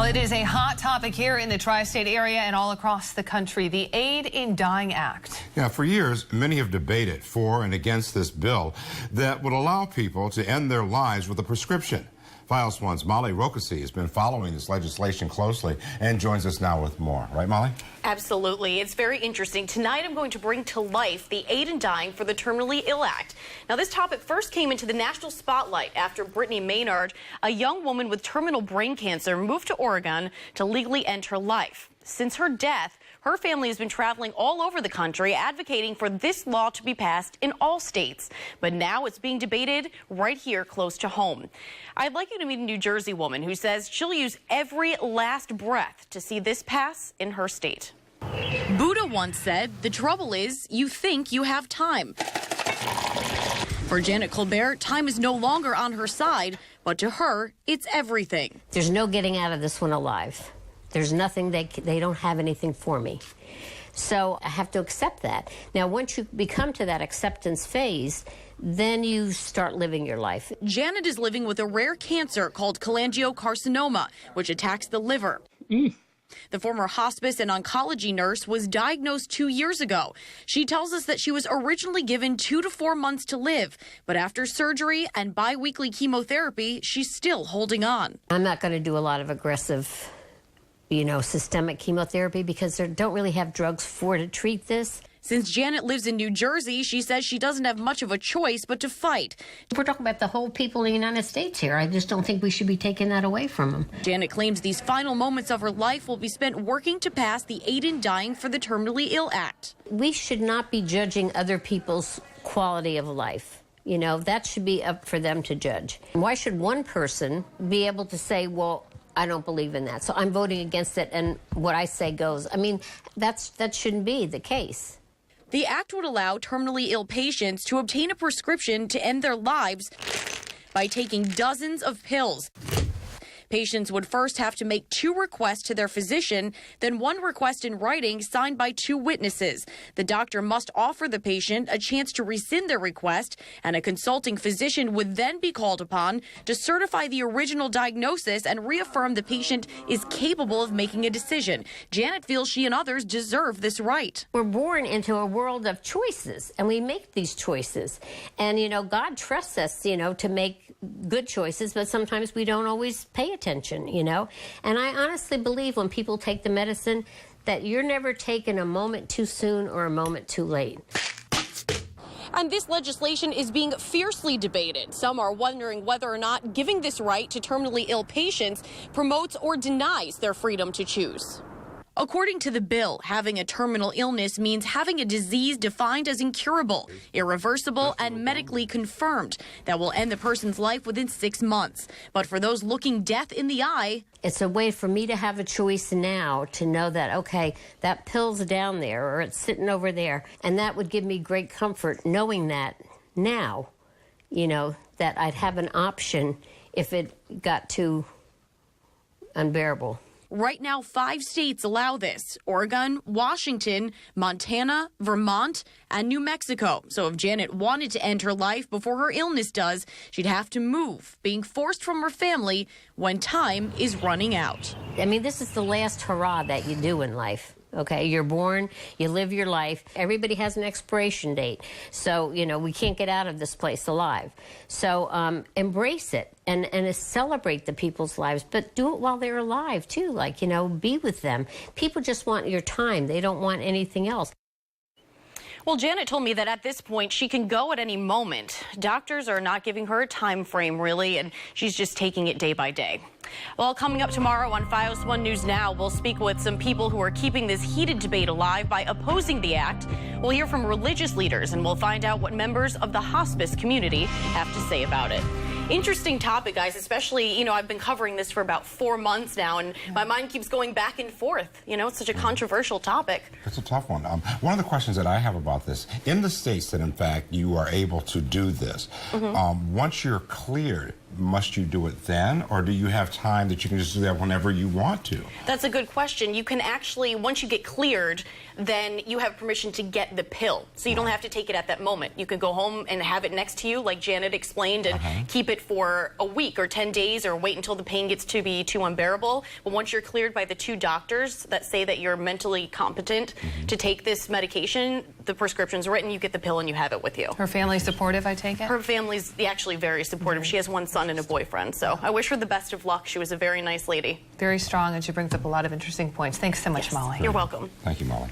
it is a hot topic here in the tri-state area and all across the country, the Aid in Dying Act. Yeah, for years, many have debated for and against this bill that would allow people to end their lives with a prescription. Files One's Molly Rokasi has been following this legislation closely and joins us now with more. Right, Molly? Absolutely. It's very interesting. Tonight, I'm going to bring to life the Aid in Dying for the Terminally Ill Act. Now, this topic first came into the national spotlight after Brittany Maynard, a young woman with terminal brain cancer, moved to Oregon to legally end her life. Since her death, her family has been traveling all over the country advocating for this law to be passed in all states. But now it's being debated right here close to home. I'd like you to meet a New Jersey woman who says she'll use every last breath to see this pass in her state. Buddha once said, "The trouble is, you think you have time." For Janet Colbert, time is no longer on her side, but to her, it's everything. There's no getting out of this one alive. There's nothing, they don't have anything for me. So I have to accept that. Now, once you become to that acceptance phase, then you start living your life. Janet is living with a rare cancer called cholangiocarcinoma, which attacks the liver. The former hospice and oncology nurse was diagnosed 2 years ago. She tells us that she was originally given 2 to 4 months to live, but after surgery and biweekly chemotherapy, she's still holding on. I'm not going to do a lot of aggressive, systemic chemotherapy because they don't really have drugs to treat this. Since Janet lives in New Jersey, she says she doesn't have much of a choice but to fight. We're talking about the whole people in the United States here. I just don't think we should be taking that away from them. Janet claims these final moments of her life will be spent working to pass the Aid in Dying for the Terminally Ill Act. We should not be judging other people's quality of life. That should be up for them to judge. Why should one person be able to say, well, I don't believe in that, so I'm voting against it, and what I say goes? I mean, that shouldn't be the case. The act would allow terminally ill patients to obtain a prescription to end their lives by taking dozens of pills. Patients would first have to make 2 requests to their physician, then 1 request in writing signed by 2 witnesses. The doctor must offer the patient a chance to rescind their request, and a consulting physician would then be called upon to certify the original diagnosis and reaffirm the patient is capable of making a decision. Janet feels she and others deserve this right. We're born into a world of choices, and we make these choices. And, God trusts us, to make good choices, but sometimes we don't always pay attention, And I honestly believe when people take the medicine that you're never taken a moment too soon or a moment too late. And this legislation is being fiercely debated. Some are wondering whether or not giving this right to terminally ill patients promotes or denies their freedom to choose. According to the bill, having a terminal illness means having a disease defined as incurable, irreversible, and medically confirmed that will end the person's life within 6 months. But for those looking death in the eye, it's a way for me to have a choice now to know that, okay, that pill's down there or it's sitting over there. And that would give me great comfort knowing that now, that I'd have an option if it got too unbearable. Right now, 5 states allow this: Oregon, Washington, Montana, Vermont, and New Mexico. So if Janet wanted to end her life before her illness does, she'd have to move, being forced from her family when time is running out. I mean, this is the last hurrah that you do in life. Okay, you're born, you live your life. Everybody has an expiration date. So, we can't get out of this place alive. So embrace it and celebrate the people's lives, but do it while they're alive, too. Like, be with them. People just want your time. They don't want anything else. Well, Janet told me that at this point, she can go at any moment. Doctors are not giving her a time frame, really, and she's just taking it day by day. Well, coming up tomorrow on Fios 1 News Now, we'll speak with some people who are keeping this heated debate alive by opposing the act. We'll hear from religious leaders, and we'll find out what members of the hospice community have to say about it. Interesting topic, guys, especially, I've been covering this for about 4 months now, and my mind keeps going back and forth. It's such a controversial topic. It's a tough one. One of the questions that I have about this, in the states that, in fact, you are able to do this, once you're cleared must you do it then, or do you have time that you can just do that whenever you want to? That's a good question. You can actually, once you get cleared, then you have permission to get the pill. So you don't have to take it at that moment. You can go home and have it next to you, like Janet explained, and keep it for a week or 10 days or wait until the pain gets to be too unbearable. But once you're cleared by the 2 doctors that say that you're mentally competent to take this medication, the prescription's written, you get the pill and you have it with you. Her family's supportive, I take it? Her family's actually very supportive. She has 1 son and a boyfriend, so I wish her the best of luck. She was a very nice lady. Very strong, and she brings up a lot of interesting points. Thanks so much, Molly. You're welcome. Thank you, Molly.